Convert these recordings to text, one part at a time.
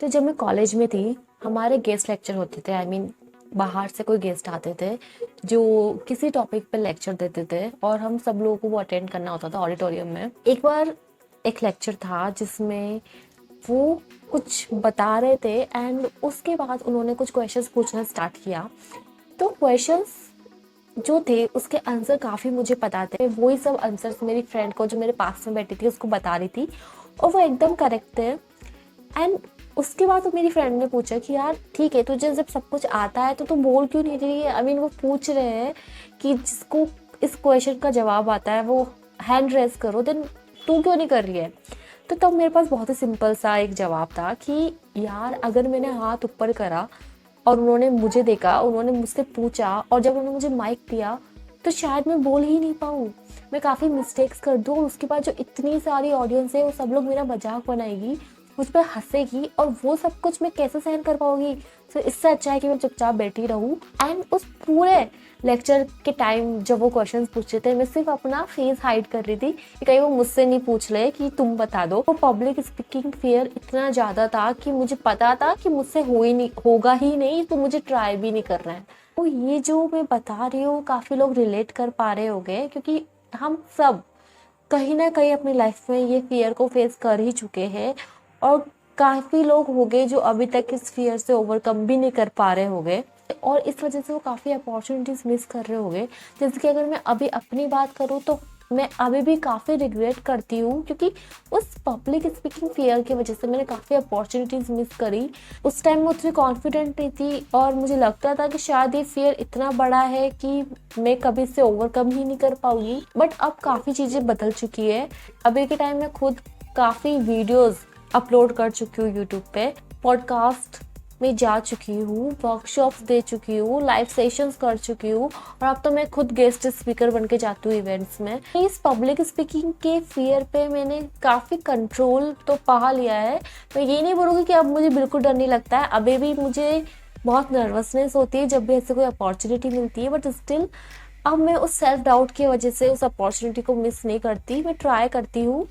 तो जब मैं कॉलेज में थी, हमारे गेस्ट लेक्चर होते थे। बाहर से कोई गेस्ट आते थे जो किसी टॉपिक पे लेक्चर देते थे और हम सब लोगों को वो अटेंड करना होता था ऑडिटोरियम में। एक बार एक लेक्चर था जिसमें वो कुछ बता रहे थे एंड उसके बाद उन्होंने कुछ क्वेश्चंस पूछना स्टार्ट किया। तो क्वेश्चंस जो थे उसके आंसर काफ़ी मुझे पता थे। वही सब आंसर्स मेरी फ्रेंड को जो मेरे पास में बैठी थी उसको बता रही थी और वो एकदम करेक्ट थे। एंड उसके बाद तो मेरी फ्रेंड ने पूछा कि यार ठीक है, तुझे जब सब कुछ आता है तो तू बोल क्यों नहीं रही है। वो पूछ रहे हैं कि जिसको इस क्वेश्चन का जवाब आता है वो हैंड रेज करो, देन तू क्यों नहीं कर रही है। तो तब मेरे पास बहुत ही सिंपल सा एक जवाब था कि यार अगर मैंने हाथ ऊपर करा और उन्होंने मुझे देखा, उन्होंने मुझसे पूछा और जब उन्होंने मुझे माइक दिया तो शायद मैं बोल ही नहीं पाऊँ, मैं काफ़ी मिस्टेक्स कर दूँ और उसके बाद जो इतनी सारी ऑडियंस है वो सब लोग मेरा मजाक बनाएगी, मुझ पर हंसेगी और वो सब कुछ मैं कैसे सहन कर पाऊंगी। तो इससे अच्छा है कि मैं चुपचाप बैठी रहूं। एंड उस पूरे लेक्चर के टाइम जब वो क्वेश्चंस पूछे थे मैं सिर्फ अपना फेस हाइड कर रही थी कि कहीं वो मुझसे नहीं पूछ ले कि तुम बता दो। वो पब्लिक स्पीकिंग फियर इतना ज़्यादा था कि मुझे पता था कि मुझसे होगा ही नहीं, तो मुझे ट्राई भी नहीं करना है। तो ये जो मैं बता रही हूँ काफ़ी लोग रिलेट कर पा रहे होंगे, क्योंकि हम सब कहीं ना कहीं अपनी लाइफ में ये फियर को फेस कर ही चुके हैं और काफ़ी लोग होंगे जो अभी तक इस फियर से ओवरकम भी नहीं कर पा रहे होंगे और इस वजह से वो काफ़ी अपॉर्चुनिटीज मिस कर रहे होंगे। जैसे कि अगर मैं अभी अपनी बात करूँ तो मैं अभी भी काफ़ी रिग्रेट करती हूँ, क्योंकि उस पब्लिक स्पीकिंग फियर की वजह से मैंने काफ़ी अपॉर्चुनिटीज मिस करी। उस टाइम मैं उतनी कॉन्फिडेंट नहीं थी और मुझे लगता था कि शायद ये फियर इतना बड़ा है कि मैं कभी इससे ओवरकम ही नहीं कर पाऊंगी। बट अब काफ़ी चीज़ें बदल चुकी है। अभी के टाइम में खुद काफ़ी वीडियोज़ अपलोड कर चुकी हूँ यूट्यूब पे, पॉडकास्ट में जा चुकी हूँ, वर्कशॉप्स दे चुकी हूँ, लाइव सेशंस कर चुकी हूँ और अब तो मैं खुद गेस्ट स्पीकर बन के जाती हूँ इवेंट्स में। इस पब्लिक स्पीकिंग के फियर पे मैंने काफ़ी कंट्रोल तो पा लिया है। मैं ये नहीं बोलूँगी कि अब मुझे बिल्कुल डर नहीं लगता है, अभी भी मुझे बहुत नर्वसनेस होती है जब भी ऐसे कोई अपॉर्चुनिटी मिलती है, बट स्टिल अब मैं उस सेल्फ डाउट की वजह से उस अपॉर्चुनिटी को मिस नहीं करती, मैं ट्राई करती हूँ।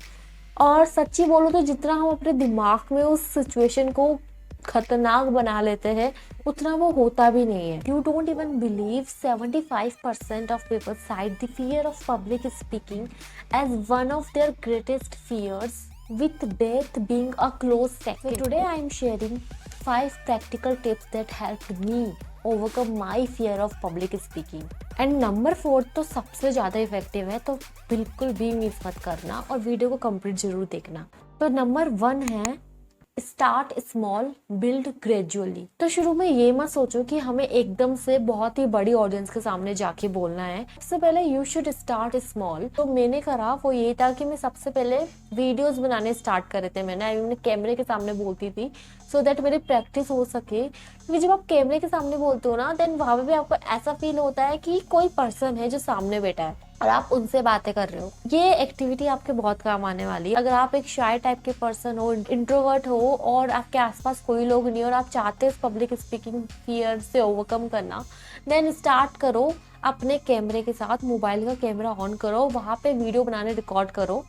और सच्ची बोलो तो जितना हम अपने दिमाग में उस सिचुएशन को खतरनाक बना लेते हैं उतना वो होता भी नहीं है। You don't even believe 75% of people cite the fear of public speaking as one of their greatest fears, with death being a close second. So today I am sharing 5 practical tips that helped me overcome my fear of public speaking. And number 4 तो सबसे ज़्यादा effective है, तो बिल्कुल भी miss मत करना और वीडियो को कंप्लीट जरूर देखना। तो नंबर 1 है स्टार्ट स्मॉल बिल्ड ग्रेजुअली। तो शुरू में ये मत सोचो कि हमें एकदम से बहुत ही बड़ी ऑडियंस के सामने जाके बोलना है। सबसे पहले यू शुड स्टार्ट स्मॉल। तो मैंने करा वो ये था कि मैं सबसे पहले वीडियोस बनाने स्टार्ट करे थे। मैंने कैमरे के सामने बोलती थी सो दैट मेरी प्रैक्टिस हो सके, क्योंकि जब आप कैमरे के सामने बोलते हो ना देन वहां पे भी आपको ऐसा फील होता है कि कोई पर्सन है जो सामने बैठा है और आप उनसे बातें कर रहे हो। ये एक्टिविटी आपके बहुत काम आने वाली है। अगर आप एक शाय टाइप के पर्सन हो, इंट्रोवर्ट हो और आपके आसपास कोई लोग नहीं और आप चाहते हो पब्लिक स्पीकिंग फियर से ओवरकम करना, देन स्टार्ट करो अपने कैमरे के साथ। मोबाइल का कैमरा ऑन करो, वहाँ पे वीडियो बनाने रिकॉर्ड करो।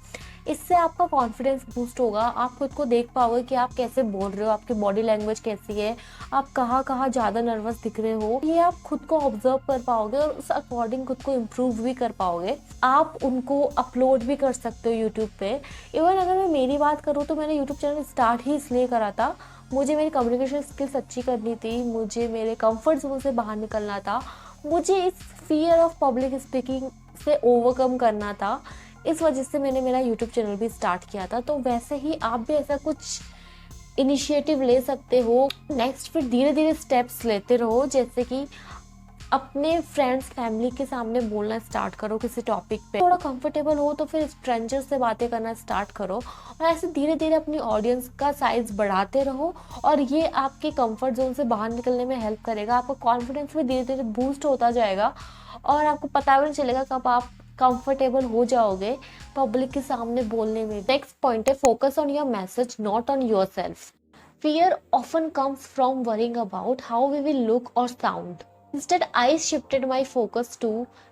इससे आपका कॉन्फिडेंस बूस्ट होगा। आप खुद को देख पाओगे कि आप कैसे बोल रहे हो, आपकी बॉडी लैंग्वेज कैसी है, आप कहाँ कहाँ ज़्यादा नर्वस दिख रहे हो, ये आप खुद को ऑब्जर्व कर पाओगे और उस अकॉर्डिंग खुद को इम्प्रूव भी कर पाओगे। आप उनको अपलोड भी कर सकते हो यूट्यूब पे। इवन अगर मैं मेरी बात करूँ तो मैंने यूट्यूब चैनल स्टार्ट ही इसलिए करा था, मुझे मेरी कम्युनिकेशन स्किल्स अच्छी करनी थी, मुझे मेरे कंफर्ट जोन से बाहर निकलना था, मुझे इस फियर ऑफ पब्लिक स्पीकिंग से ओवरकम करना था। इस वजह से मैंने मेरा यूट्यूब चैनल भी स्टार्ट किया था। तो वैसे ही आप भी ऐसा कुछ इनिशिएटिव ले सकते हो। नेक्स्ट फिर धीरे धीरे स्टेप्स लेते रहो, जैसे कि अपने फ्रेंड्स फैमिली के सामने बोलना स्टार्ट करो किसी टॉपिक पे। थोड़ा कंफर्टेबल हो तो फिर स्ट्रेंजर से बातें करना स्टार्ट करो और ऐसे धीरे धीरे अपनी ऑडियंस का साइज बढ़ाते रहो और ये आपके कंफर्ट जोन से बाहर निकलने में हेल्प करेगा। आपका कॉन्फिडेंस भी धीरे धीरे बूस्ट होता जाएगा और आपको पता भी नहीं चलेगा कब आप कंफर्टेबल हो जाओगे पब्लिक के सामने बोलने में। नेक्स्ट पॉइंट है focus on your message not on yourself. Fear often comes from worrying about how we will look or sound. Instead, I shifted my focus to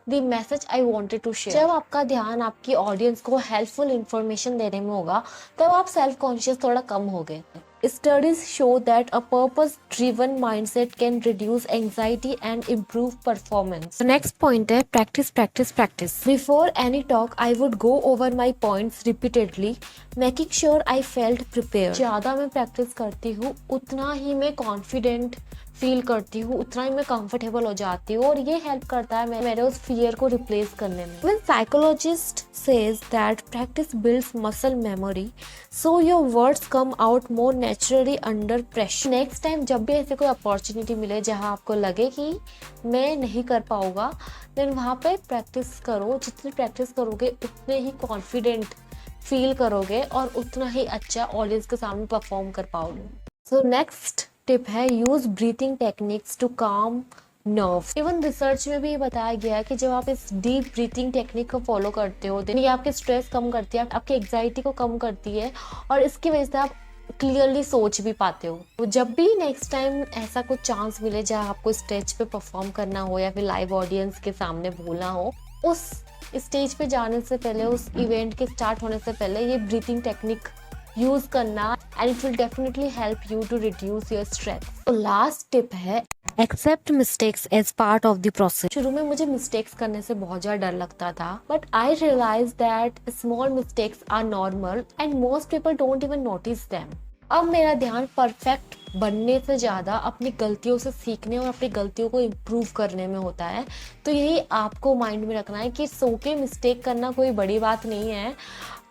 the message I wanted to share. जब आपका ध्यान आपकी audience को helpful information देने में होगा तब आप सेल्फ कॉन्शियस थोड़ा कम हो गए। Studies show that a purpose-driven mindset can reduce anxiety and improve performance. The next point है practice, practice, practice. Before any talk, I would go over my points repeatedly, making sure I felt prepared. ज़्यादा मैं practice करती हूँ, उतना ही मैं confident feel करती हूँ, उतना ही मैं कंफर्टेबल हो जाती हूँ और ये हेल्प करता है मेरे उस फियर को रिप्लेस करने में. When psychologist says that practice builds muscle memory, so your words come out more naturally under pressure. Next time जब भी ऐसे कोई अपॉर्चुनिटी मिले जहाँ आपको लगे कि मैं नहीं कर पाऊंगा, देन वहाँ पे प्रैक्टिस करो. जितनी प्रैक्टिस करोगे उतने ही कॉन्फिडेंट फील करोगे और उतना ही अच्छा ऑडियंस के सामने परफॉर्म कर पाओगे. सो नेक्स्ट टिप है यूज ब्रीथिंग टेक्निक्स टू काम नर्व्स. इवन रिसर्च में भी ये बताया गया है कि जब आप इस डीप ब्रीथिंग टेक्निक को फॉलो करते हो, ये आपके स्ट्रेस कम करती है, आपकी एग्जाइटी को कम करती है और इसकी वजह से आप क्लियरली सोच भी पाते हो. तो जब भी नेक्स्ट टाइम ऐसा कुछ चांस मिले जहाँ आपको स्टेज पे परफॉर्म करना हो या फिर लाइव ऑडियंस के सामने बोलना हो, उस स्टेज पे जाने से पहले, उस इवेंट के स्टार्ट होने से पहले ये ब्रीथिंग टेक्निक यूज करना and it will definitely help you to reduce your stress. तो लास्ट टिप है accept mistakes as part of the process. शुरू में मुझे मिस्टेक्स करने से बहुत ज्यादा डर लगता था, but I realise that small mistakes are normal and most people don't even notice them. अब मेरा ध्यान परफेक्ट बनने से ज़्यादा अपनी गलतियों से सीखने और अपनी गलतियों को इम्प्रूव करने में होता है. तो यही आपको माइंड में रखना है कि सो के मिस्टेक करना कोई बड़ी बात नहीं है.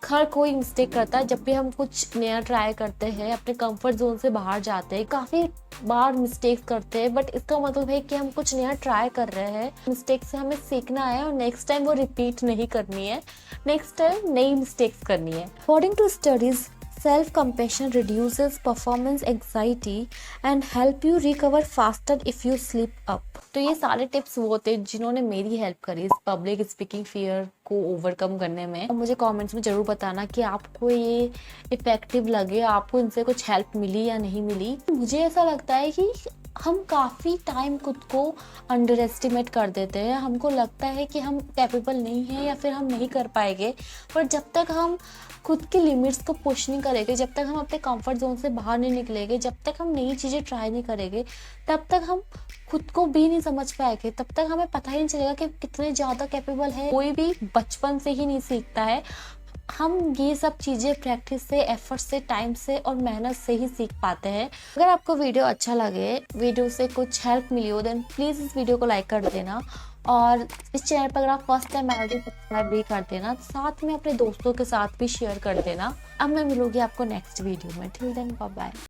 हर कोई मिस्टेक करता है. जब भी हम कुछ नया ट्राई करते हैं, अपने कंफर्ट जोन से बाहर जाते हैं, काफ़ी बार मिस्टेक्स करते हैं, बट इसका मतलब है कि हम कुछ नया ट्राई कर रहे हैं. मिस्टेक से हमें सीखना है और नेक्स्ट टाइम वो रिपीट नहीं करनी है. नेक्स्ट टाइम नई मिस्टेक्स करनी है. According to studies, self-compassion reduces performance anxiety and help you recover faster if you slip up. तो ये सारे टिप्स वो थे जिन्होंने मेरी हेल्प करी इस पब्लिक स्पीकिंग फियर को ओवरकम करने में. और मुझे कमेंट्स में जरूर बताना कि आपको ये इफेक्टिव लगे, आपको इनसे कुछ हेल्प मिली या नहीं मिली. मुझे ऐसा लगता है कि हम काफ़ी टाइम खुद को अंडर एस्टिमेट कर देते हैं. हमको लगता है कि हम कैपेबल नहीं हैं या फिर हम नहीं कर पाएंगे, पर जब तक हम खुद की लिमिट्स को पुश नहीं करेंगे, जब तक हम अपने कंफर्ट जोन से बाहर नहीं निकलेंगे, जब तक हम नई चीज़ें ट्राई नहीं करेंगे, तब तक हम खुद को भी नहीं समझ पाएंगे. तब तक हमें पता ही नहीं चलेगा कि कितने ज़्यादा कैपेबल है. कोई भी बचपन से ही नहीं सीखता है. हम ये सब चीज़ें प्रैक्टिस से, एफर्ट से, टाइम से और मेहनत से ही सीख पाते हैं. अगर आपको वीडियो अच्छा लगे, वीडियो से कुछ हेल्प मिली हो, देन प्लीज़ इस वीडियो को लाइक कर देना और इस चैनल पर अगर आप फर्स्ट टाइम आए तो सब्सक्राइब भी कर देना. साथ में अपने दोस्तों के साथ भी शेयर कर देना. अब मैं मिलूंगी आपको नेक्स्ट वीडियो में. Till then bye bye.